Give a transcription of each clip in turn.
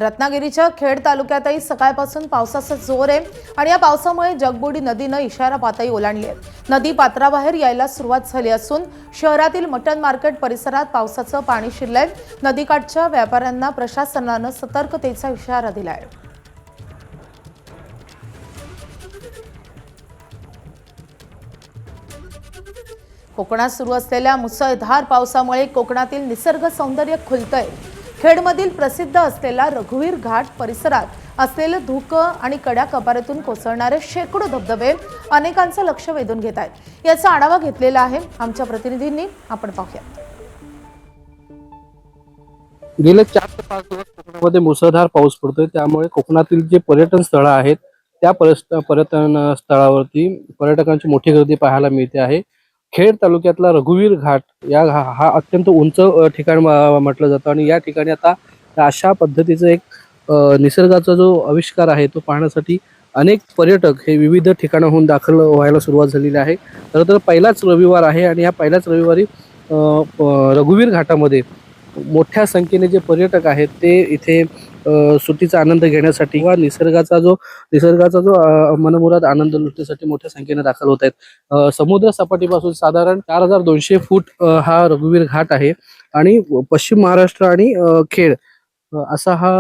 रत्नागिरीच्या खेड तालुक्यातही सकाळपासून पावसाचा जोर आहे आणि या पावसामुळे जगबुडी नदीनं इशारा पातळी ओलांडली आहे। नदी पात्राबाहेर यायला सुरुवात झाली असून शहरातील मटन मार्केट परिसरात पावसाचं पाणी शिरलंय। नदीकाठच्या व्यापाऱ्यांना प्रशासनानं सतर्कतेचा इशारा दिलाय। कोकणात सुरू असलेल्या मुसळधार पावसामुळे कोकणातील निसर्ग सौंदर्य खुलतंय। खेडमधील प्रसिद्ध असलेला रघुवीर घाट परिसरात असलेले धुकं आणि कड्या कपारीतून कोसळणारे शेकडो धबधबे अनेकांचं लक्ष वेधून घेत आहेत। याचा आढावा घेतलेला आहे आमच्या प्रतिनिधींनी, आपण पाहूया। गेले 4 ते 5 दिवस कोकणामध्ये मुसळधार पाऊस पडतोय, त्यामुळे कोकणातील जे पर्यटन स्थळ आहेत त्या पर्यटन स्थळावरती पर्यटकांची मोठी गर्दी पाहायला मिळते आहे। खेड तालुक्यातला रघुवीर घाट हा अत्यंत उंच ठिकाण म्हटलं जातं आणि या ठिकाणी आता अशा पद्धतीचं एक निसर्गाचा जो आविष्कार आहे तो पाहण्यासाठी अनेक पर्यटक हे विविध ठिकाणाहून दाखल व्हायला सुरुवात झालेली आहे। खरं तर पहिलाच रविवार आहे आणि या पहिल्याच रविवारी रघुवीर घाटामध्ये मोठ्या संख्येने जे पर्यटक आहेत ते इथे सुट्टीचा आनंद घेण्यासाठी वा निसर्गाचा जो मनमुराद आनंद लुटण्यासाठी मोठ्या संख्येने दाखल होत आहेत। समुद्र सपाटीपासून साधारण 4200 फूट हा रघुवीर घाट आहे आणि पश्चिम महाराष्ट्र आणि खेड असा हा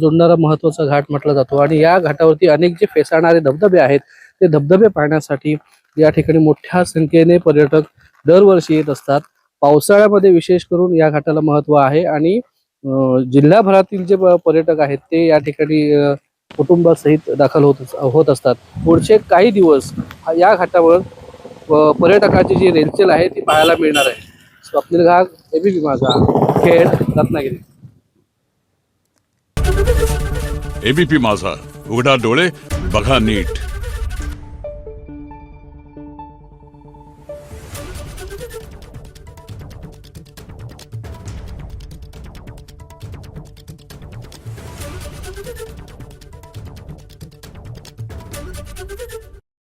जोडणारा महत्वाचा घाट म्हटला जातो आणि या घाटावरती अनेक जे फेसाळणारे धबधबे आहेत ते धबधबे पाहण्यासाठी या ठिकाणी मोठ्या संख्येने पर्यटक दरवर्षी येत असतात। पावसाळ्यामध्ये विशेष करून या घाटाला महत्व आहे आणि जिल्हाभरातील जे पर्यटक आहेत ते या ठिकाणी कुटुंबासहित दाखल होत असतात। पुढचे काही दिवस या घाटावर पर्यटकाची जी रेलचेल आहे ती पाहायला मिळणार आहे। स्वप्नील घाग, एबीपी माझा, खेड, रत्नागिरी। एबीपी माझा, उघडा डोळे बघा नीट।